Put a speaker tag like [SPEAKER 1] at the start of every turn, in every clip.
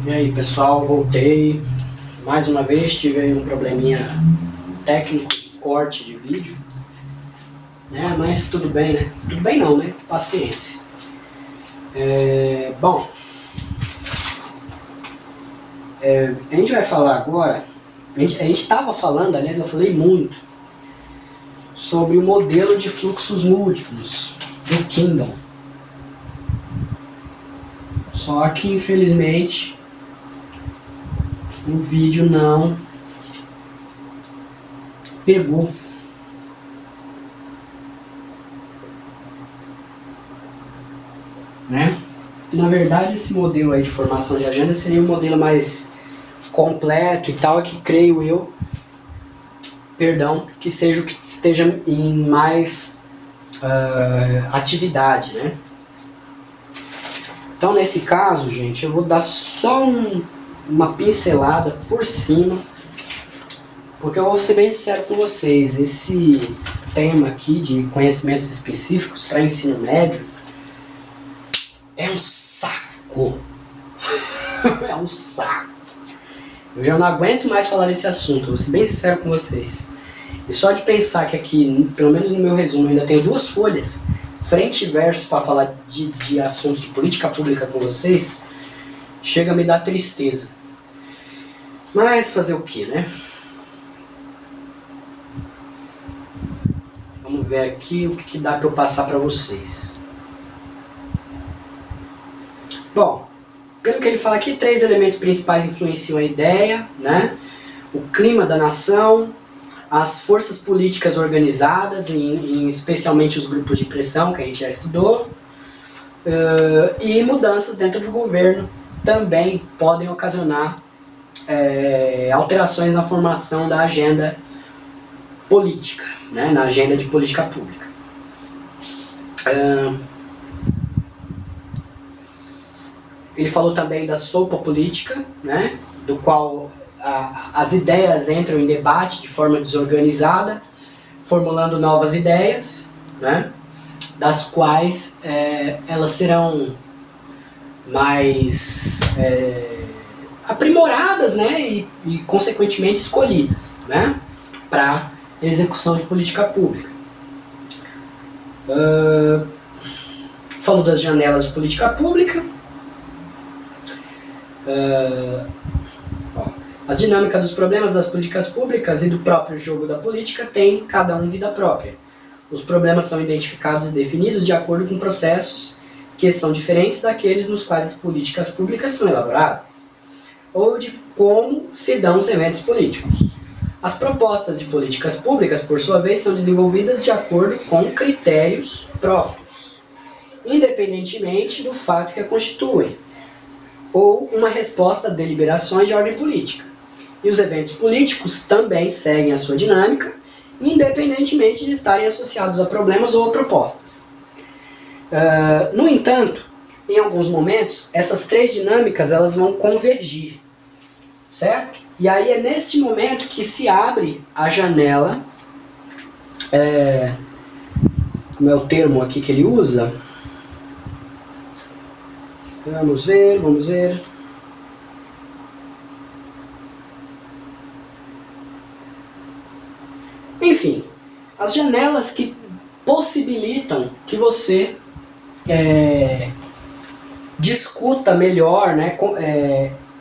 [SPEAKER 1] E aí pessoal, voltei. Mais uma vez tive aí um probleminha técnico, corte de vídeo, né? Mas tudo bem, né? Tudo bem não, né? Paciência. Bom, a gente vai falar agora, a gente estava falando, aliás eu falei muito, sobre o modelo de fluxos múltiplos do Kingdom. Só que infelizmente o vídeo não pegou. Né? Na verdade esse modelo aí de formação de agenda seria um modelo mais completo e tal, que creio eu, que seja o que esteja em mais atividade, né? Então nesse caso, gente, eu vou dar só uma pincelada por cima, porque eu vou ser bem sincero com vocês, esse tema aqui de conhecimentos específicos para ensino médio é um saco. É um saco. Eu já não aguento mais falar desse assunto, vou ser bem sincero com vocês. E só de pensar que aqui, pelo menos no meu resumo, eu ainda tenho 2 folhas, frente e verso, para falar de assunto de política pública com vocês, chega a me dar tristeza. Mas fazer o que, né? Vamos ver aqui o que dá para eu passar para vocês. Bom, pelo que ele fala aqui, 3 elementos principais influenciam a ideia, né? O clima da nação, as forças políticas organizadas, especialmente os grupos de pressão, que a gente já estudou, e mudanças dentro do governo também podem ocasionar alterações na formação da agenda política, né? Na agenda de política pública. Ele falou também da sopa política, né? Do qual as ideias entram em debate de forma desorganizada, formulando novas ideias, né? Das quais elas serão mais aprimoradas, né? E consequentemente escolhidas, né? Para execução de política pública. Falou das janelas de política pública. As dinâmicas dos problemas das políticas públicas e do próprio jogo da política têm cada um vida própria. Os problemas são identificados e definidos de acordo com processos que são diferentes daqueles nos quais as políticas públicas são elaboradas, ou de como se dão os eventos políticos. As propostas de políticas públicas, por sua vez, são desenvolvidas de acordo com critérios próprios, independentemente do fato que a constituem, ou uma resposta a deliberações de ordem política. E os eventos políticos também seguem a sua dinâmica, independentemente de estarem associados a problemas ou a propostas. No entanto, em alguns momentos, essas 3 dinâmicas elas vão convergir, certo? E aí é neste momento que se abre a janela, como é o termo aqui que ele usa? Vamos ver. Enfim, as janelas que possibilitam que você discuta melhor, né,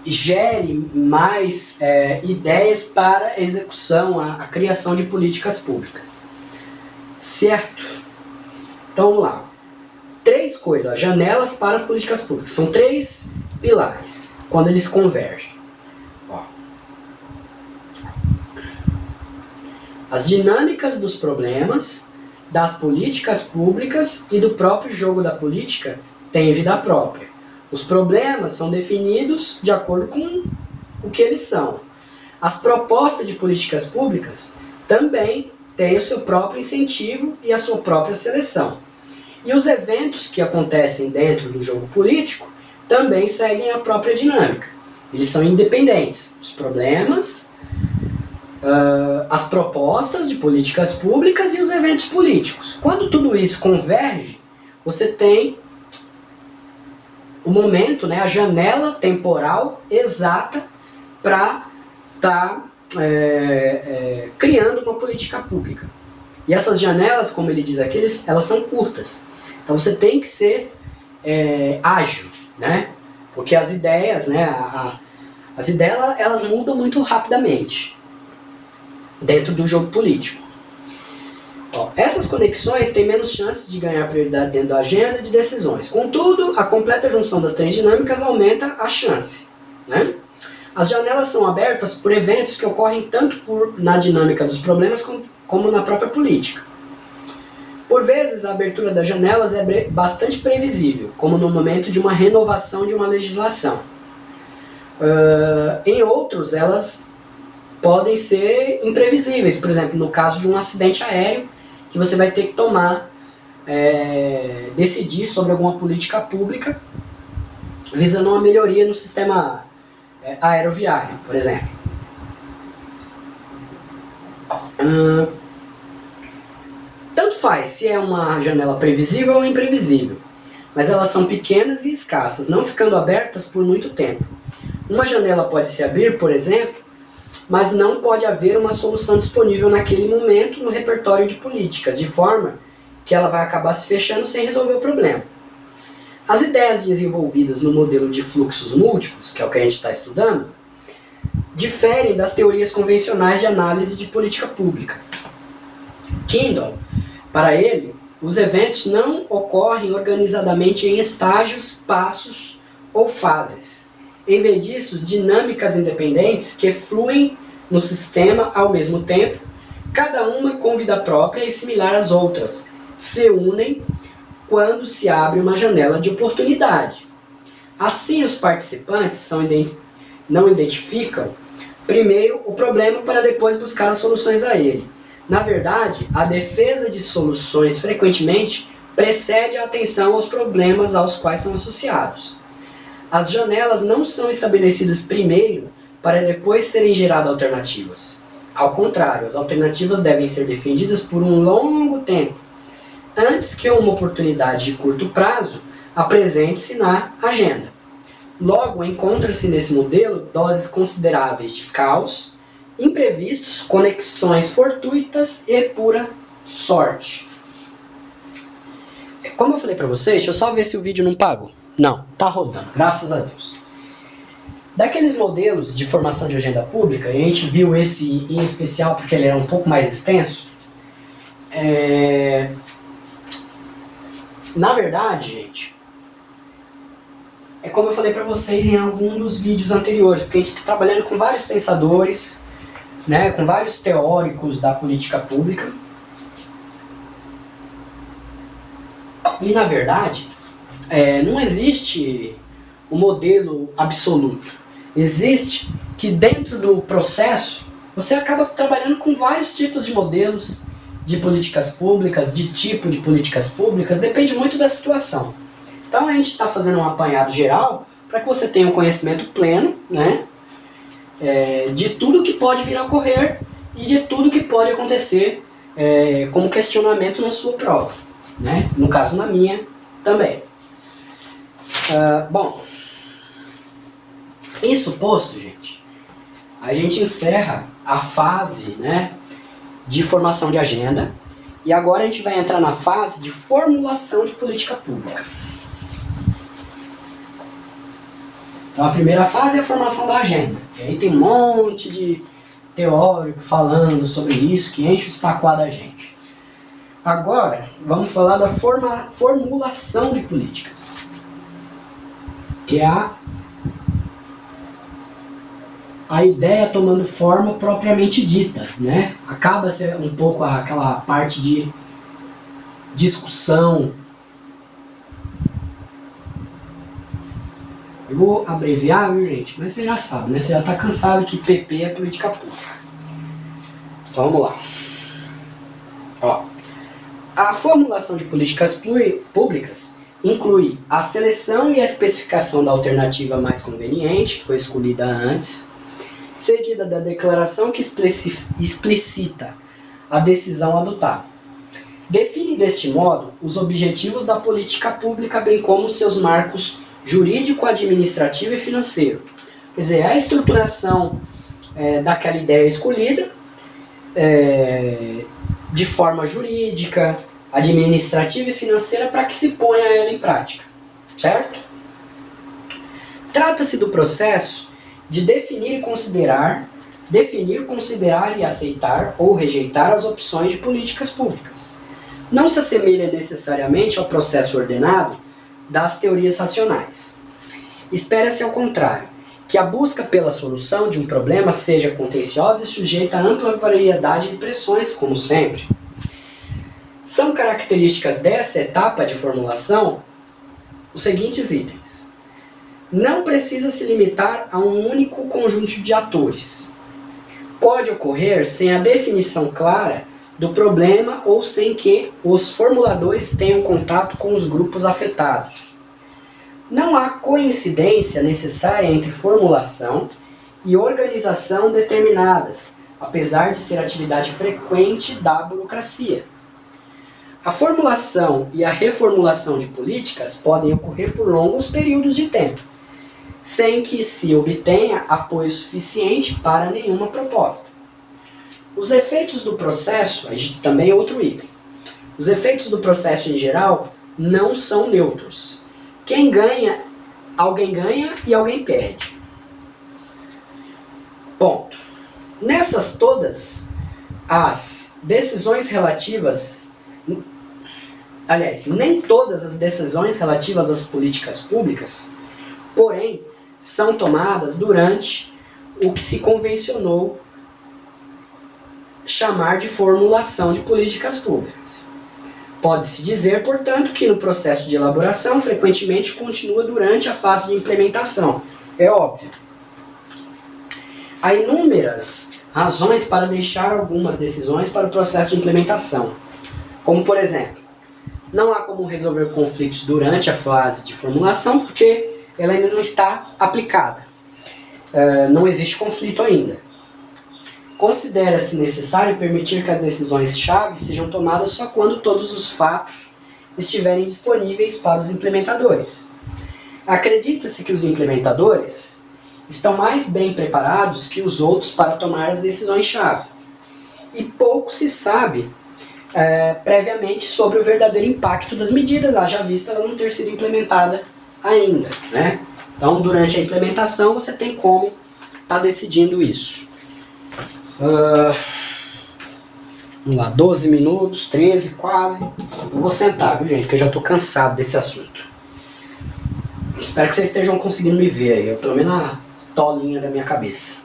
[SPEAKER 1] gere mais ideias para a execução, a criação de políticas públicas. Certo? Então vamos lá. 3 coisas, janelas para as políticas públicas. São 3 pilares, quando eles convergem. Ó. As dinâmicas dos problemas, das políticas públicas e do próprio jogo da política têm vida própria. Os problemas são definidos de acordo com o que eles são. As propostas de políticas públicas também têm o seu próprio incentivo e a sua própria seleção. E os eventos que acontecem dentro do jogo político também seguem a própria dinâmica. Eles são independentes. Os problemas, as propostas de políticas públicas e os eventos políticos. Quando tudo isso converge, você tem o momento, né, a janela temporal exata para estar criando uma política pública. E essas janelas, como ele diz aqui, elas são curtas. Então você tem que ser ágil, né? Porque as ideias, né, as ideias elas mudam muito rapidamente dentro do jogo político. Essas conexões têm menos chances de ganhar prioridade dentro da agenda de decisões. Contudo, a completa junção das três dinâmicas aumenta a chance, né? As janelas são abertas por eventos que ocorrem tanto na dinâmica dos problemas como na própria política. Por vezes, a abertura das janelas é bastante previsível, como no momento de uma renovação de uma legislação. Em outros, elas podem ser imprevisíveis, por exemplo, no caso de um acidente aéreo, que você vai ter que decidir sobre alguma política pública visando uma melhoria no sistema aeroviário, por exemplo. Tanto faz se é uma janela previsível ou imprevisível, mas elas são pequenas e escassas, não ficando abertas por muito tempo. Uma janela pode se abrir, por exemplo, mas não pode haver uma solução disponível naquele momento no repertório de políticas, de forma que ela vai acabar se fechando sem resolver o problema. As ideias desenvolvidas no modelo de fluxos múltiplos, que é o que a gente está estudando, diferem das teorias convencionais de análise de política pública. Kindle, para ele, os eventos não ocorrem organizadamente em estágios, passos ou fases. Em vez disso, dinâmicas independentes que fluem no sistema ao mesmo tempo, cada uma com vida própria e similar às outras, se unem quando se abre uma janela de oportunidade. Assim, os participantes não identificam primeiro o problema para depois buscar as soluções a ele. Na verdade, a defesa de soluções frequentemente precede a atenção aos problemas aos quais são associados. As janelas não são estabelecidas primeiro para depois serem geradas alternativas. Ao contrário, as alternativas devem ser defendidas por um longo tempo, antes que uma oportunidade de curto prazo apresente-se na agenda. Logo, encontra-se nesse modelo doses consideráveis de caos, imprevistos, conexões fortuitas e pura sorte. Como eu falei para vocês, deixa eu só ver se o vídeo não pagou. Não, tá rodando, graças a Deus. Daqueles modelos de formação de agenda pública, e a gente viu esse em especial porque ele era um pouco mais extenso, na verdade, gente, é como eu falei para vocês em algum dos vídeos anteriores, porque a gente está trabalhando com vários pensadores, né, com vários teóricos da política pública, e na verdade, não existe um modelo absoluto. Existe que dentro do processo você acaba trabalhando com vários tipos de modelos de políticas públicas, de tipo de políticas públicas, depende muito da situação. Então a gente está fazendo um apanhado geral para que você tenha um conhecimento pleno, né, de tudo que pode vir a ocorrer e de tudo que pode acontecer como questionamento na sua prova, né, no caso na minha também. Bom, isso posto, gente, a gente encerra a fase, né, de formação de agenda e agora a gente vai entrar na fase de formulação de política pública. Então a primeira fase é a formação da agenda, e aí tem um monte de teórico falando sobre isso que enche o espaço da gente. Agora vamos falar da formulação de políticas, que é a ideia tomando forma propriamente dita, né? Acaba sendo um pouco aquela parte de discussão. Eu vou abreviar, viu, gente? Mas você já sabe, né? Você já está cansado que PP é política pública. Então vamos lá. A formulação de políticas públicas inclui a seleção e a especificação da alternativa mais conveniente, que foi escolhida antes, seguida da declaração que explicita a decisão adotada. Define deste modo os objetivos da política pública, bem como seus marcos jurídico, administrativo e financeiro. Quer dizer, a estruturação daquela ideia escolhida de forma jurídica, administrativa e financeira para que se ponha ela em prática, certo? Trata-se do processo de definir, considerar e aceitar ou rejeitar as opções de políticas públicas. Não se assemelha necessariamente ao processo ordenado das teorias racionais. Espera-se, ao contrário, que a busca pela solução de um problema seja contenciosa e sujeita a ampla variedade de pressões, como sempre. São características dessa etapa de formulação os seguintes itens. Não precisa se limitar a um único conjunto de atores. Pode ocorrer sem a definição clara do problema ou sem que os formuladores tenham contato com os grupos afetados. Não há coincidência necessária entre formulação e organização determinadas, apesar de ser atividade frequente da burocracia. A formulação e a reformulação de políticas podem ocorrer por longos períodos de tempo, sem que se obtenha apoio suficiente para nenhuma proposta. Os efeitos do processo, também é outro item. Os efeitos do processo em geral não são neutros. Quem ganha, alguém ganha e alguém perde. Ponto. Nessas todas as decisões relativas, aliás, nem todas as decisões relativas às políticas públicas, porém, são tomadas durante o que se convencionou chamar de formulação de políticas públicas. Pode-se dizer, portanto, que no processo de elaboração frequentemente continua durante a fase de implementação. É óbvio. Há inúmeras razões para deixar algumas decisões para o processo de implementação. Como, por exemplo, não há como resolver conflitos durante a fase de formulação porque ela ainda não está aplicada. Não existe conflito ainda. Considera-se necessário permitir que as decisões-chave sejam tomadas só quando todos os fatos estiverem disponíveis para os implementadores. Acredita-se que os implementadores estão mais bem preparados que os outros para tomar as decisões-chave. E pouco se sabe previamente sobre o verdadeiro impacto das medidas, haja vista ela não ter sido implementada ainda, né? Então, durante a implementação, você tem como estar decidindo isso. Vamos lá, 12 minutos, 13 quase. Eu vou sentar, viu, gente? Porque eu já estou cansado desse assunto. Espero que vocês estejam conseguindo me ver aí. Pelo menos a tolinha da minha cabeça.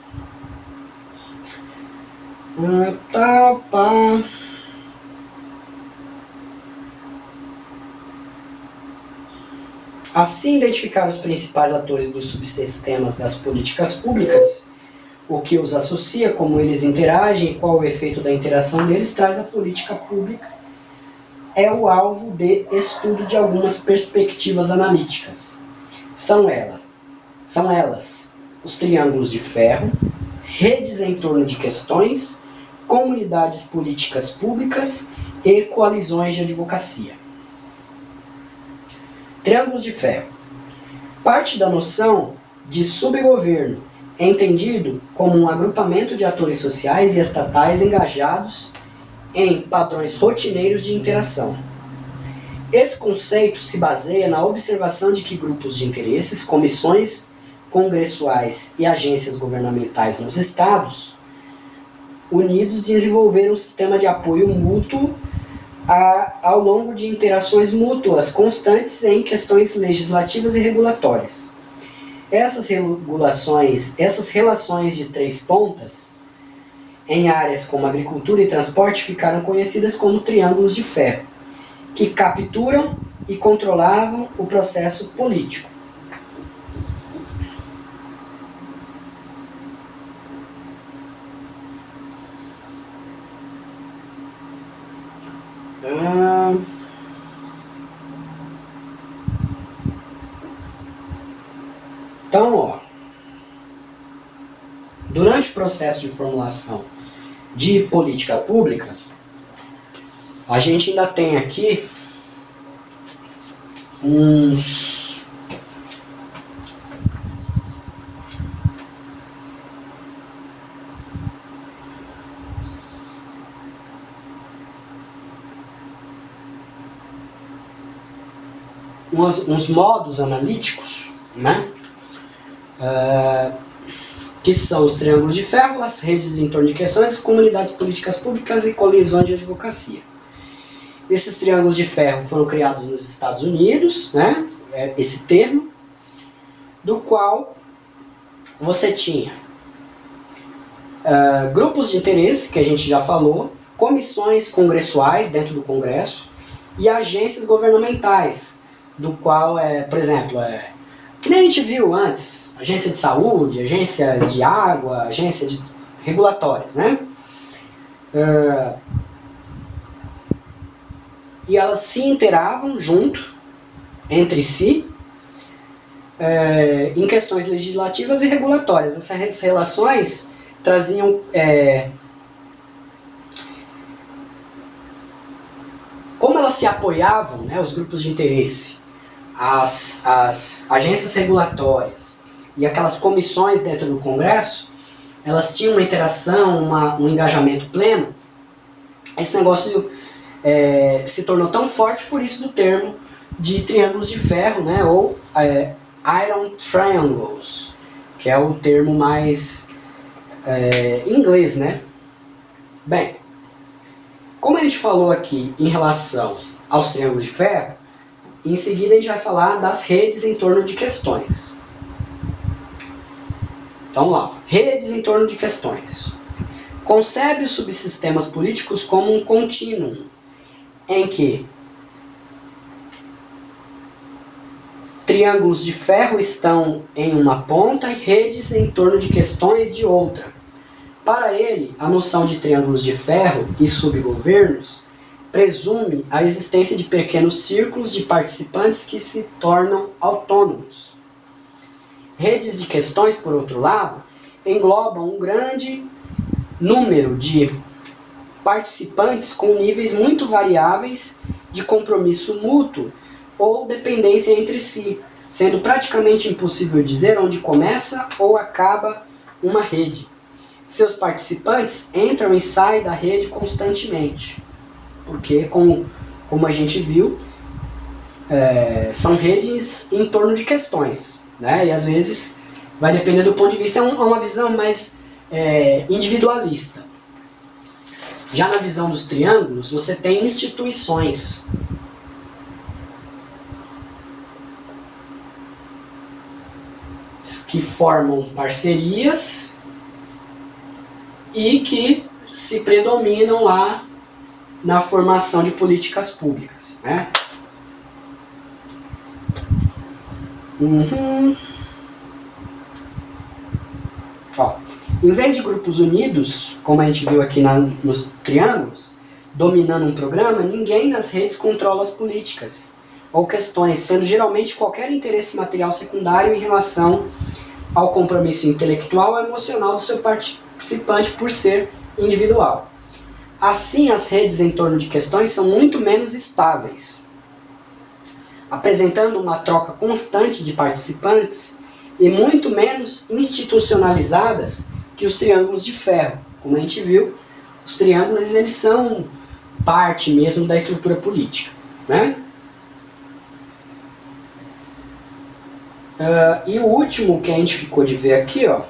[SPEAKER 1] Assim, identificar os principais atores dos subsistemas das políticas públicas, o que os associa, como eles interagem e qual o efeito da interação deles, traz a política pública, é o alvo de estudo de algumas perspectivas analíticas. São elas os triângulos de ferro, redes em torno de questões, comunidades políticas públicas e coalizões de advocacia. Triângulos de ferro. Parte da noção de subgoverno é entendido como um agrupamento de atores sociais e estatais engajados em padrões rotineiros de interação. Esse conceito se baseia na observação de que grupos de interesses, comissões congressuais e agências governamentais nos estados unidos desenvolveram um sistema de apoio mútuo ao longo de interações mútuas constantes em questões legislativas e regulatórias. Essas relações de três pontas em áreas como agricultura e transporte ficaram conhecidas como triângulos de ferro, que capturam e controlavam o processo político. Então, durante o processo de formulação de política pública, a gente ainda tem aqui uns uns modos analíticos, né? Que são os triângulos de ferro, as redes em torno de questões, comunidades políticas públicas e colisões de advocacia. Esses triângulos de ferro foram criados nos Estados Unidos, né? Esse termo, do qual você tinha grupos de interesse, que a gente já falou, comissões congressuais dentro do Congresso e agências governamentais, do qual, por exemplo, que nem a gente viu antes, agência de saúde, agência de água, agência de regulatórias, né? E elas se interavam junto, entre si, em questões legislativas e regulatórias. Essas relações traziam como elas se apoiavam, né, os grupos de interesse, as agências regulatórias e aquelas comissões dentro do Congresso, elas tinham uma interação, um engajamento pleno. Esse negócio se tornou tão forte por isso do termo de triângulos de ferro, né, ou Iron Triangles, que é o termo mais em inglês, né? Bem, como a gente falou aqui em relação aos triângulos de ferro, em seguida a gente vai falar das redes em torno de questões. Então lá, redes em torno de questões. Concebe os subsistemas políticos como um contínuo, em que triângulos de ferro estão em uma ponta e redes em torno de questões de outra. Para ele, a noção de triângulos de ferro e subgovernos presume a existência de pequenos círculos de participantes que se tornam autônomos. Redes de questões, por outro lado, englobam um grande número de participantes com níveis muito variáveis de compromisso mútuo ou dependência entre si, sendo praticamente impossível dizer onde começa ou acaba uma rede. Seus participantes entram e saem da rede constantemente, porque, como a gente viu, são redes em torno de questões, né? E às vezes vai depender do ponto de vista, é uma visão mais individualista. Já na visão dos triângulos, você tem instituições. Que formam parcerias e que se predominam lá na formação de políticas públicas, né? Ó, em vez de grupos unidos, como a gente viu aqui nos triângulos, dominando um programa, ninguém nas redes controla as políticas ou questões, sendo geralmente qualquer interesse material secundário em relação ao compromisso intelectual ou emocional do seu participante por ser individual. Assim, as redes em torno de questões são muito menos estáveis, apresentando uma troca constante de participantes e muito menos institucionalizadas que os triângulos de ferro. Como a gente viu, os triângulos eles são parte mesmo da estrutura política, né? E o último que a gente ficou de ver aqui, ó,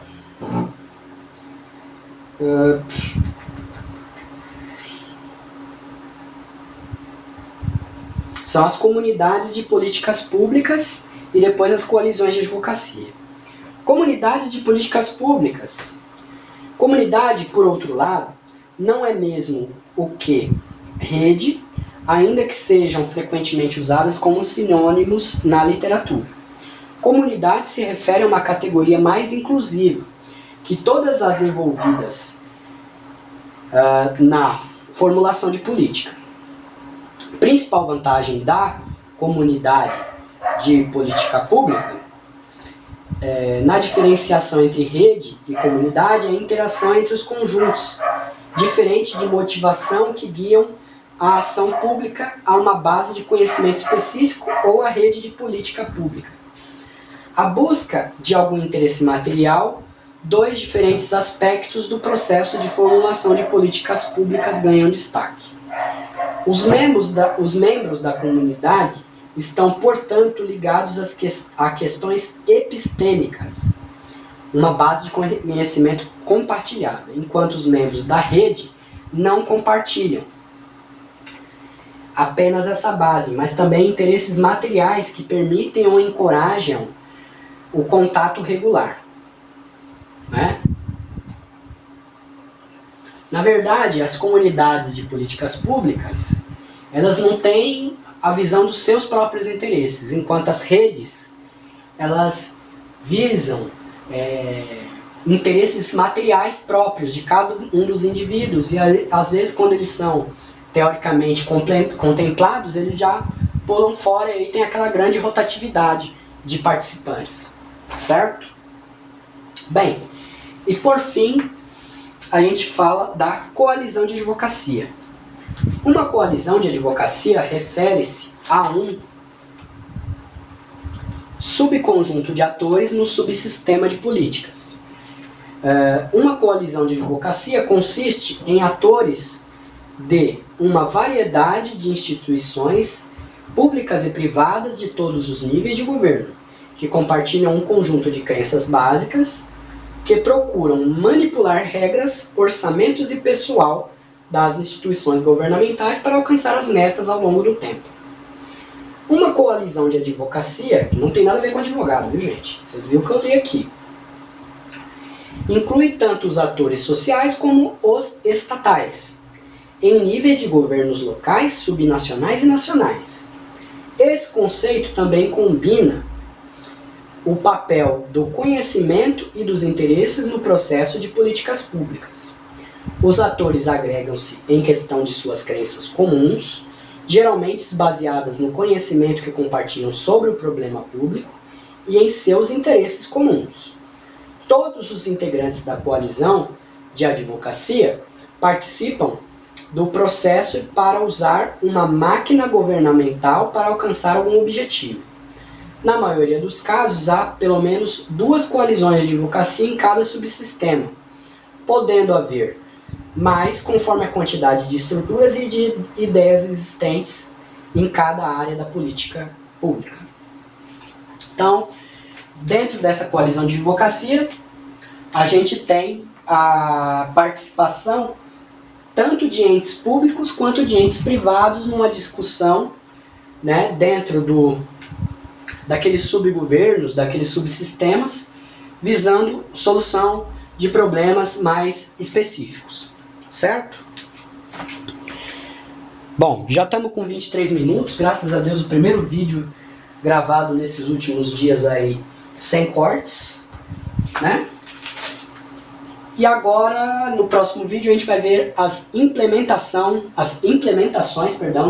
[SPEAKER 1] são as comunidades de políticas públicas e depois as coalizões de advocacia. Comunidades de políticas públicas. Comunidade, por outro lado, não é mesmo o que rede, ainda que sejam frequentemente usadas como sinônimos na literatura. Comunidade se refere a uma categoria mais inclusiva, que todas as envolvidas na formulação de política. Principal vantagem da comunidade de política pública, na diferenciação entre rede e comunidade, é a interação entre os conjuntos, diferente de motivação que guiam a ação pública a uma base de conhecimento específico ou a rede de política pública. A busca de algum interesse material, dois diferentes aspectos do processo de formulação de políticas públicas ganham destaque. Os membros da comunidade estão, portanto, ligados a questões epistêmicas, uma base de conhecimento compartilhada, enquanto os membros da rede não compartilham apenas essa base, mas também interesses materiais que permitem ou encorajam o contato regular, né? Na verdade, as comunidades de políticas públicas, elas não têm a visão dos seus próprios interesses, enquanto as redes, elas visam interesses materiais próprios de cada um dos indivíduos, e às vezes quando eles são teoricamente contemplados, eles já pulam fora e aí tem aquela grande rotatividade de participantes, certo? Bem, e por fim, a gente fala da coalizão de advocacia. Uma coalizão de advocacia refere-se a um subconjunto de atores no subsistema de políticas. Uma coalizão de advocacia consiste em atores de uma variedade de instituições públicas e privadas de todos os níveis de governo, que compartilham um conjunto de crenças básicas, que procuram manipular regras, orçamentos e pessoal das instituições governamentais para alcançar as metas ao longo do tempo. Uma coalizão de advocacia, não tem nada a ver com advogado, viu gente? Você viu que eu li aqui. Inclui tanto os atores sociais como os estatais, em níveis de governos locais, subnacionais e nacionais. Esse conceito também combina o papel do conhecimento e dos interesses no processo de políticas públicas. Os atores agregam-se em questão de suas crenças comuns, geralmente baseadas no conhecimento que compartilham sobre o problema público e em seus interesses comuns. Todos os integrantes da coalizão de advocacia participam do processo para usar uma máquina governamental para alcançar algum objetivo. Na maioria dos casos, há pelo menos 2 coalizões de advocacia em cada subsistema, podendo haver mais conforme a quantidade de estruturas e de ideias existentes em cada área da política pública. Então, dentro dessa coalizão de advocacia, a gente tem a participação tanto de entes públicos quanto de entes privados numa discussão, né, dentro daqueles subgovernos, daqueles subsistemas, visando solução de problemas mais específicos, certo? Bom, já estamos com 23 minutos, graças a Deus o primeiro vídeo gravado nesses últimos dias aí sem cortes, né? E agora, no próximo vídeo, a gente vai ver as implementações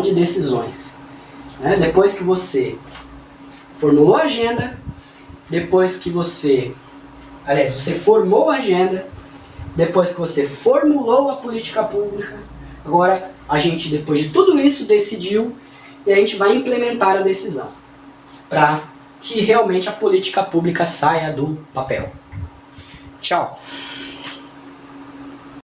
[SPEAKER 1] de decisões. Né? Depois que você formulou a agenda, depois que você formou a agenda, depois que você formulou a política pública, agora a gente, depois de tudo isso, decidiu e a gente vai implementar a decisão para que realmente a política pública saia do papel. Tchau!